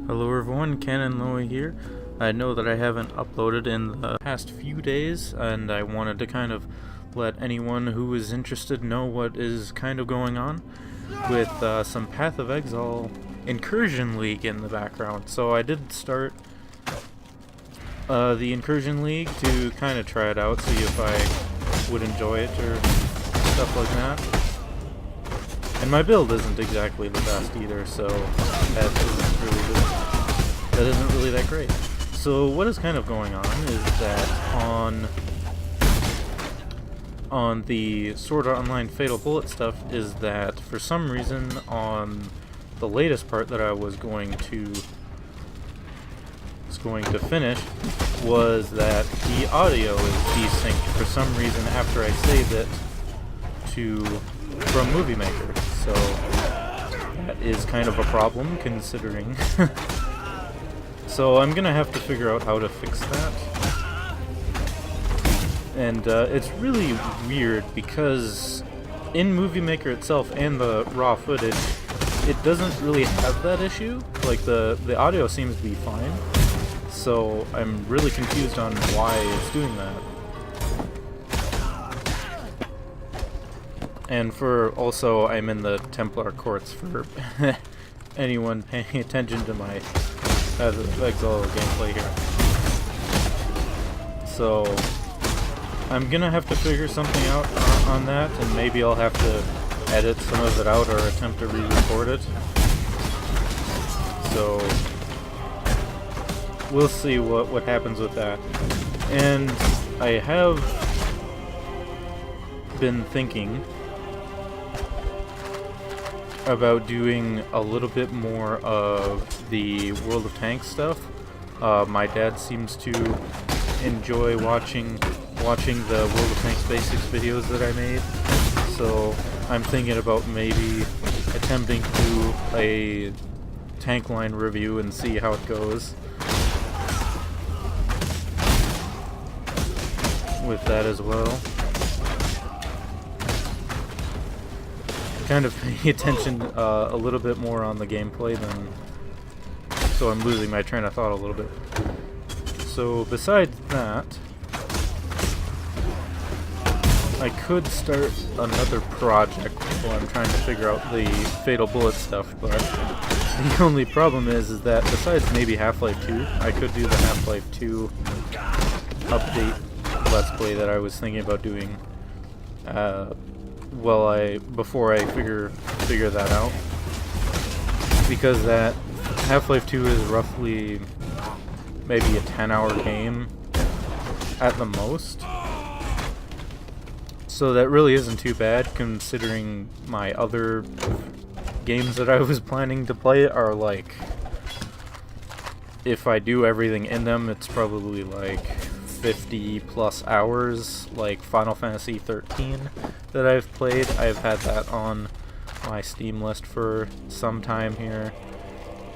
Hello everyone, CANNONLOWY here. I know that I haven't uploaded in the past few days, and I wanted to kind of let anyone who is interested know what is kind of going on with some Path of Exile Incursion League in the background. So I did start the Incursion League to kind of try it out, see if I would enjoy it or stuff like that. And my build isn't exactly the best either, so that isn't really that great. So what is kind of going on is that on the Sword Art Online Fatal Bullet stuff is that for some reason on the latest part that I was going to finish was that the audio is desynced for some reason after I saved it from Movie Maker. So that is kind of a problem considering. So I'm gonna have to figure out how to fix that. And it's really weird because in Movie Maker itself and the raw footage, it doesn't really have that issue. Like the audio seems to be fine. So I'm really confused on why it's doing that. And for also, I'm in the Templar Courts for anyone paying attention to my Exile gameplay here. So I'm gonna have to figure something out on that, and maybe I'll have to edit some of it out or attempt to re-record it. So we'll see what happens with that. And I have been thinking about doing a little bit more of the World of Tanks stuff. My dad seems to enjoy watching the World of Tanks basics videos that I made, so I'm thinking about maybe attempting to do a tank line review and see how it goes with that as well. Kind of paying attention a little bit more on the gameplay than, so I'm losing my train of thought a little bit. So besides that, I could start another project while I'm trying to figure out the Fatal Bullet stuff, but the only problem is that besides maybe Half-Life 2, I could do the Half-Life 2 update Let's Play that I was thinking about doing before I figure that out, because that Half-Life 2 is roughly maybe a 10-hour game at the most, so that really isn't too bad considering my other games that I was planning to play are like, if I do everything in them, it's probably like 50 plus hours, like Final Fantasy 13 that I've played. I've had that on my Steam list for some time here,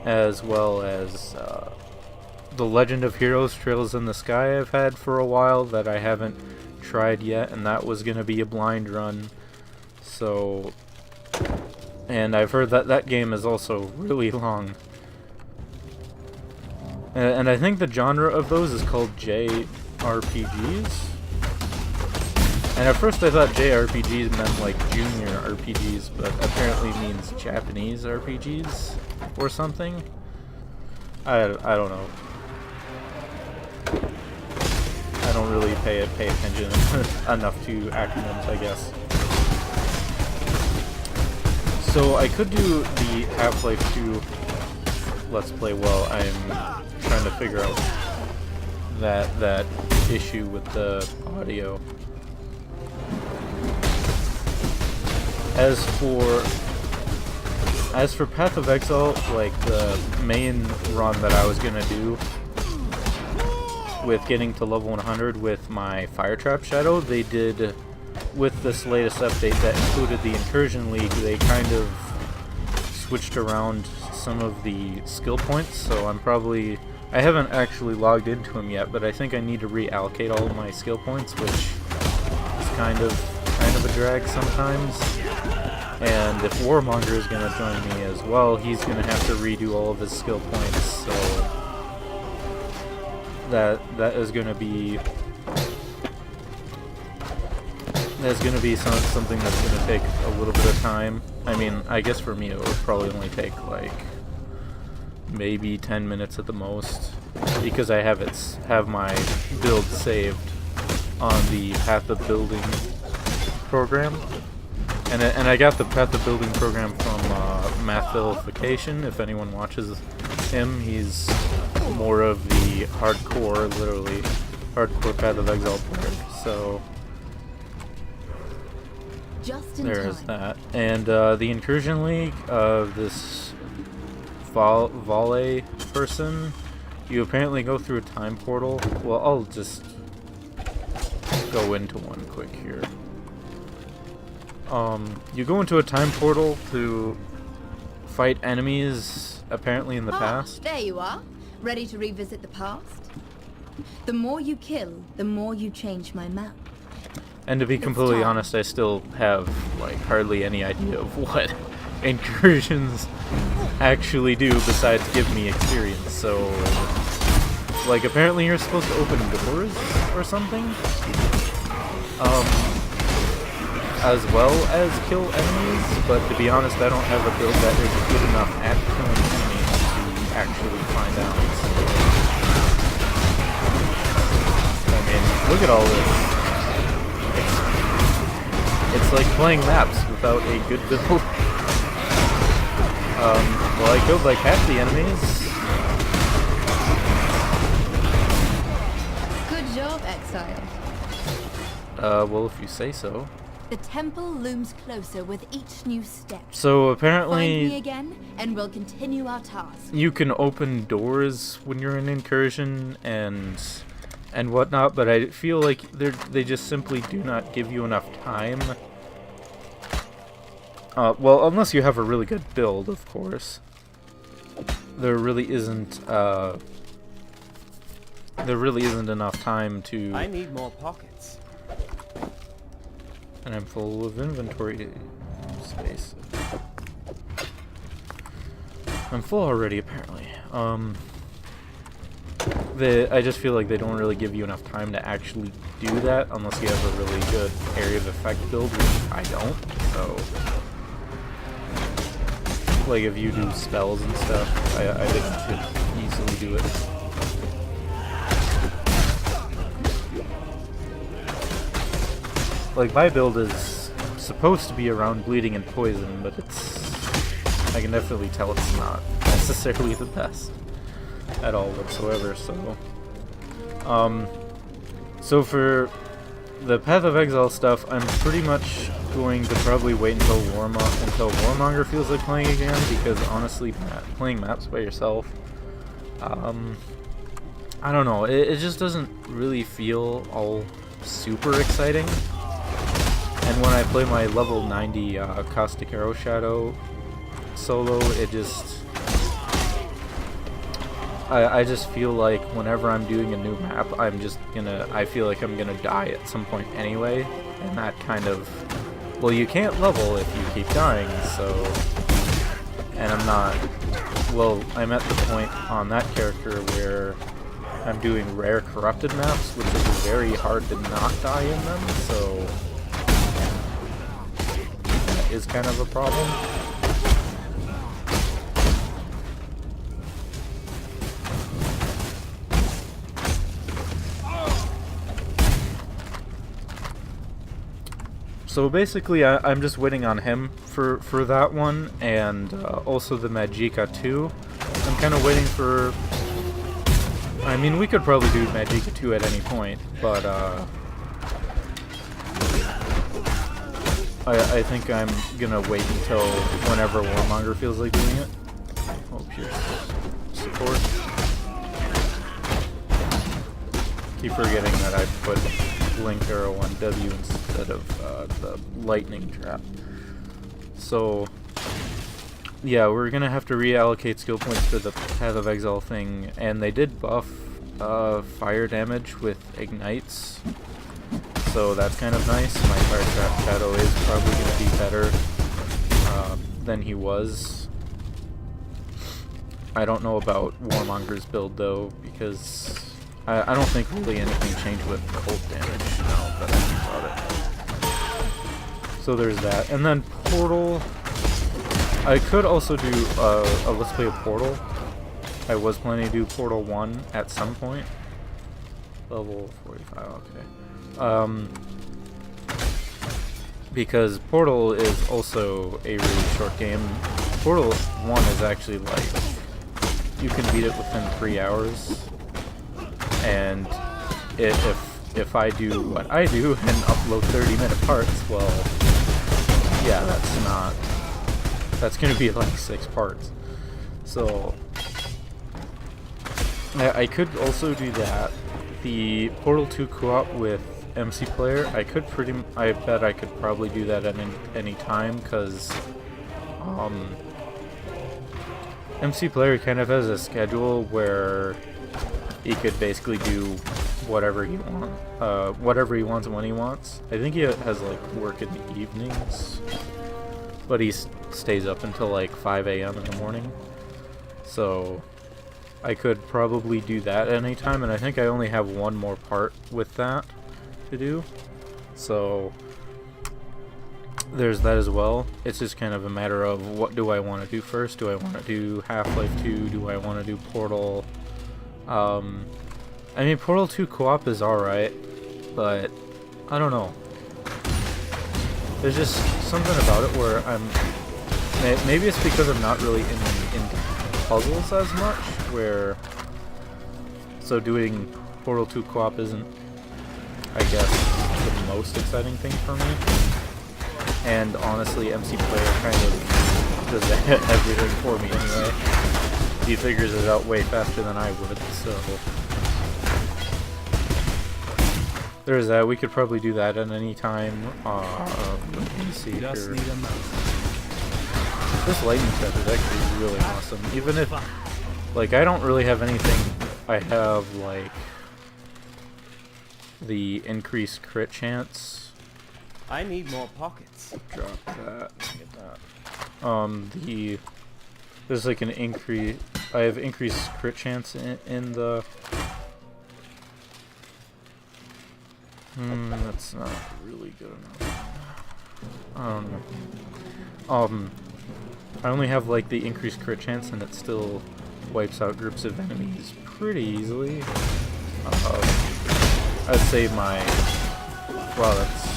as well as The Legend of Heroes Trails in the Sky I've had for a while that I haven't tried yet, and that was going to be a blind run. So, and I've heard that that game is also really long. And I think the genre of those is called JRPGs. And at first I thought JRPGs meant like junior RPGs, but apparently means Japanese RPGs or something. I don't know. I don't really pay attention enough to acronyms, I guess. So I could do the Half-Life 2 Let's Play while I'm trying to figure out that issue with the audio. As for Path of Exile, like the main run that I was gonna do with getting to level 100 with my Fire Trap Shadow, they did, with this latest update that included the Incursion League, they kind of switched around some of the skill points, so I haven't actually logged into them yet, but I think I need to reallocate all of my skill points, which is kind of a drag sometimes. And if Warmonger is going to join me as well, he's going to have to redo all of his skill points, so that is going to be something that's going to take a little bit of time. I mean, I guess for me it would probably only take like maybe 10 minutes at the most, because I have my build saved on the Path of Building program. And I got the Path of Building program from Mathilification. If anyone watches him, he's more of the hardcore, literally, hardcore Path of Exile player. So there's that. And the Incursion League, this Vale person, you apparently go through a time portal. Well, I'll just go into one quick here. You go into a time portal to fight enemies, apparently in the past. There you are, ready to revisit the past. The more you kill, the more you change my map. And to be completely honest, I still have like hardly any idea of what incursions actually do besides give me experience. So, like, apparently you're supposed to open doors or something. As well as kill enemies, but to be honest, I don't have a build that is good enough at killing enemies to actually find out. So, I mean, look at all this. It's like playing maps without a good build. Well, I killed like half the enemies. Good job, Exile. Well, if you say so. The temple looms closer with each new step. So apparently, find me again, and we'll continue our task. You can open doors when you're in Incursion and whatnot, but I feel like they just simply do not give you enough time. Well, unless you have a really good build, of course. There really isn't enough time to. I need more pockets. And I'm full of inventory space. I'm full already, apparently. I just feel like they don't really give you enough time to actually do that unless you have a really good area of effect build, which I don't. So, like, if you do spells and stuff, I think you should easily do it. Like, my build is supposed to be around bleeding and poison, but I can definitely tell it's not necessarily the best at all whatsoever, so. So for the Path of Exile stuff, I'm pretty much going to probably wait until Warmonger feels like playing again, because honestly, playing maps by yourself, I don't know, it just doesn't really feel all super exciting. And when I play my level 90 Caustic Arrow Shadow solo, it just... I just feel like whenever I'm doing a new map, I feel like I'm gonna die at some point anyway, and that kind of... Well, you can't level if you keep dying, so... And I'm at the point on that character where I'm doing rare corrupted maps, which is very hard to not die in them, so... is kind of a problem. So basically, I'm just waiting on him for that one, and also the Magicka 2. I'm kind of waiting for... I mean, we could probably do Magicka 2 at any point, but I think I'm gonna wait until whenever Warmonger feels like doing it. Oh, pure support. Keep forgetting that I put Blink Arrow on W instead of the Lightning Trap. So, yeah, we're gonna have to reallocate skill points for the Path of Exile thing, and they did buff fire damage with Ignites. So that's kind of nice. My Fire Trap Shadow is probably going to be better than he was. I don't know about Warmonger's build though, because I don't think really anything changed with cold damage now that I think about it. So there's that. And then Portal, I could also do a Let's Play of Portal. I was planning to do Portal 1 at some point. Level 45, okay. Because Portal is also a really short game. Portal 1 is actually like, you can beat it within 3 hours. And if I do what I do and upload 30-minute parts, well, yeah, that's gonna be like 6 parts. So I could also do that. The Portal 2 co-op with MC Player, I bet I could probably do that at any time, because MC Player kind of has a schedule where he could basically do whatever he wants when he wants. I think he has like work in the evenings, but he stays up until like 5 a.m. in the morning. So I could probably do that at any time, and I think I only have one more part with that to do. So there's that as well. It's just kind of a matter of what do I want to do first. Do I want to do Half-Life 2? Do I want to do Portal? I mean, Portal 2 co-op is alright, but I don't know. There's just something about it where maybe it's because I'm not really in puzzles as much, so doing Portal 2 co-op isn't, I guess, the most exciting thing for me. And honestly, MC Player kind of does everything for me anyway. He figures it out way faster than I would, so there's that. We could probably do that at any time. Let me see here. This lightning step is actually really awesome. Even if, like, I don't really have anything. I have, like, the increased crit chance. I need more pockets. Drop that. Get that. There's like an increase. I have increased crit chance in the. That's not really good enough. I don't know. I only have like the increased crit chance, and it still wipes out groups of enemies pretty easily. I'd say my. Wow, that's.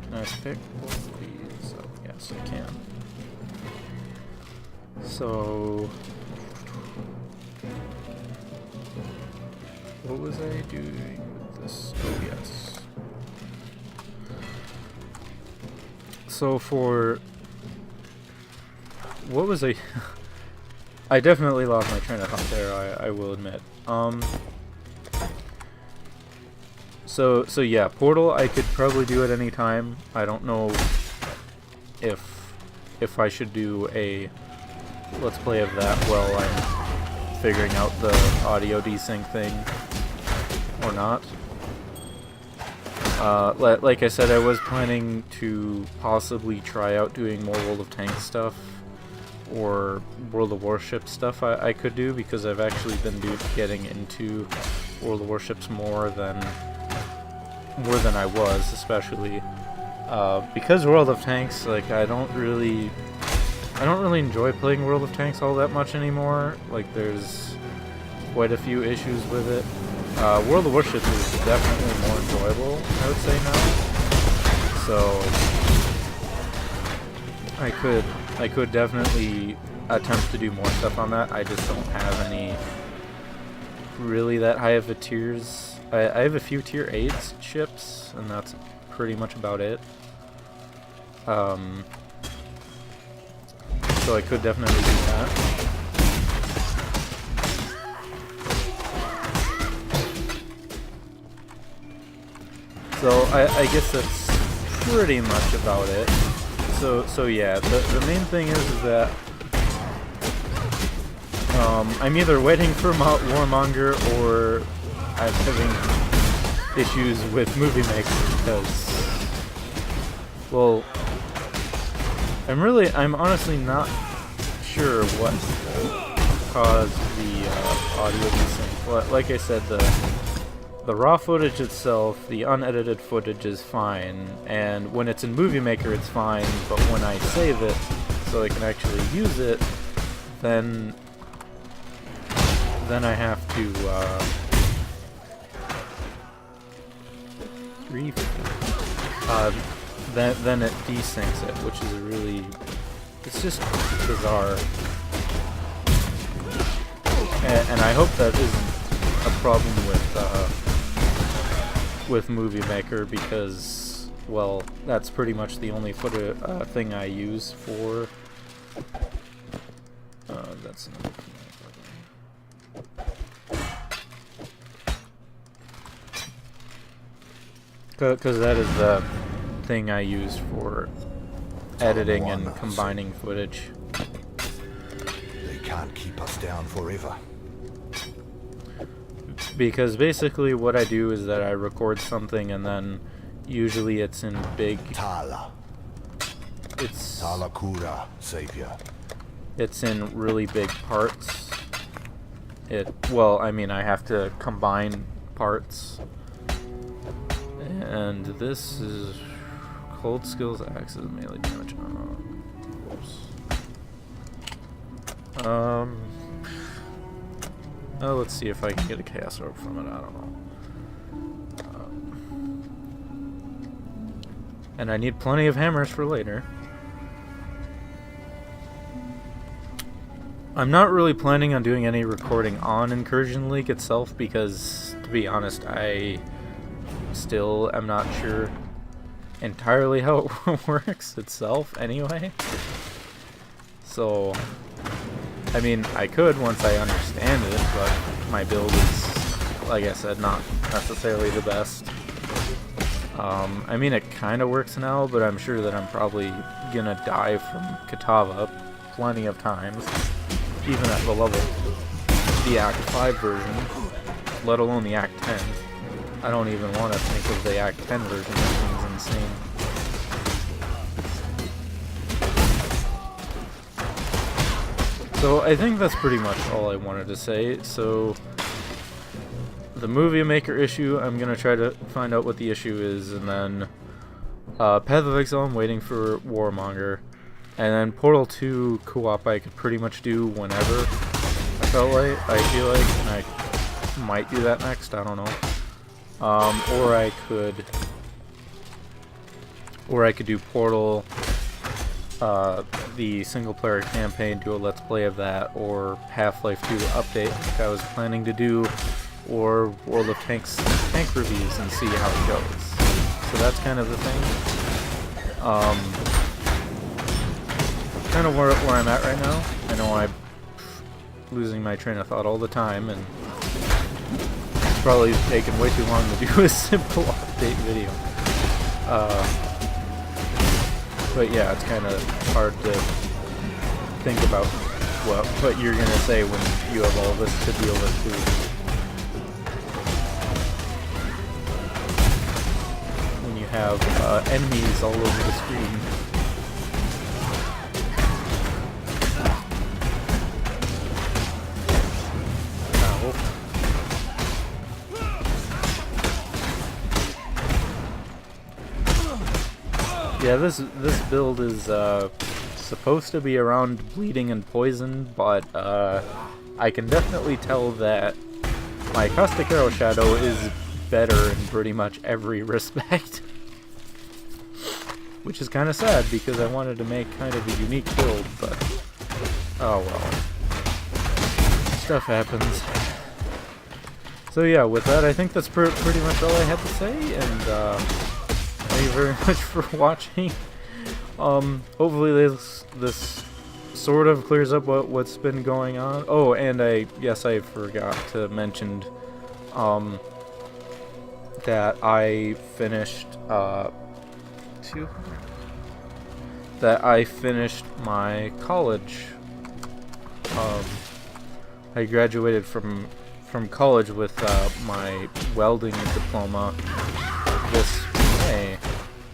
Can I pick both of these? Oh, yes, I can. So, what was I doing with this? Oh, yes. So for what was I? I definitely lost my train of thought there. I will admit. So yeah, Portal I could probably do at any time. I don't know if I should do a Let's Play of that while I'm figuring out the audio desync thing or not. Like I said, I was planning to possibly try out doing more World of Tanks stuff or World of Warships stuff I could do, because I've actually been getting into World of Warships more than I was, especially because World of Tanks, like, I don't really enjoy playing World of Tanks all that much anymore. Like, there's quite a few issues with it. World of Warships is definitely more enjoyable, I would say now. So I could definitely attempt to do more stuff on that. I just don't have any really that high of a tiers. I have a few tier 8s ships, and that's pretty much about it. So I could definitely do that. So I guess that's pretty much about it. So yeah, the main thing is that I'm either waiting for Warmonger or I'm having issues with Movie Maker because, well, I'm honestly not sure what caused the audio desync. Well, like I said, the raw footage itself, the unedited footage is fine, and when it's in Movie Maker it's fine, but when I save it so I can actually use it, then I have to then it desyncs it, which is really, it's just bizarre. And I hope that isn't a problem with Movie Maker, because, well, that's pretty much the only thing I use for. That's another because that is the thing I use for editing and combining footage. They can't keep us down forever. Because basically what I do is that I record something and then usually it's in big... Tala. It's... Tala Kura, Savior. It's in really big parts. Well, I mean, I have to combine parts. And this is... Cold skills, axes, melee damage. Whoops. Oh, let's see if I can get a chaos orb from it. I don't know. And I need plenty of hammers for later. I'm not really planning on doing any recording on Incursion League itself because, to be honest, I still am not sure entirely how it works itself anyway. So, I mean, I could once I understand it, but my build is, like I said, not necessarily the best. I mean, it kind of works now, but I'm sure that I'm probably gonna die from Katava plenty of times, even at the Act 5 version, let alone the Act 10. I don't even want to think of the Act 10 version, that thing's insane. So I think that's pretty much all I wanted to say. So the Movie Maker issue, I'm going to try to find out what the issue is, and then Path of Exile, I'm waiting for Warmonger, and then Portal 2 co-op I could pretty much do whenever I feel like, and I might do that next, I don't know. Or I could do Portal, the single player campaign, do a let's play of that, or Half-Life 2 update like I was planning to do, or World of Tanks tank reviews and see how it goes. So that's kind of the thing. Kind of where I'm at right now. I know I'm losing my train of thought all the time, and it's probably taken way too long to do a simple update video. But yeah, it's kind of hard to think about what you're gonna say when you have all this to deal with too. When you have enemies all over the screen. Yeah, this build is supposed to be around bleeding and poison, but I can definitely tell that my Caustic Arrow Shadow is better in pretty much every respect. Which is kind of sad, because I wanted to make kind of a unique build, but oh well. Stuff happens. So yeah, with that, I think that's pretty much all I had to say, and thank you very much for watching. Hopefully this sort of clears up what's been going on. Oh, and I forgot to mention that I finished my college I graduated from college with my welding diploma this May.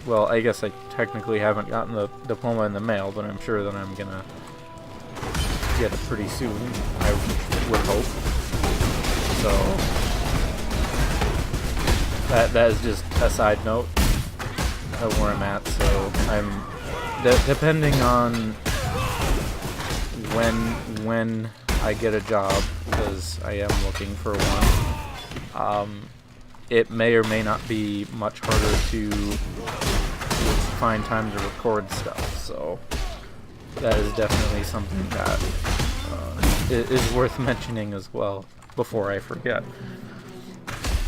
Well, I guess I technically haven't gotten the diploma in the mail, but I'm sure that I'm gonna get it pretty soon, I would hope. So that is just a side note of where I'm at. So I'm depending on when I get a job, because I am looking for one. It may or may not be much harder to find time to record stuff, so that is definitely something that is worth mentioning as well before I forget.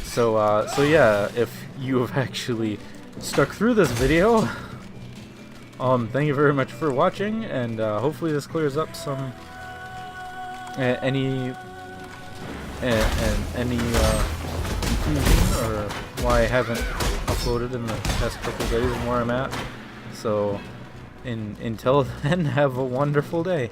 So yeah, if you have actually stuck through this video, thank you very much for watching, and hopefully this clears up some any confusion or why I haven't uploaded in the past couple days and where I'm at. So until then, have a wonderful day.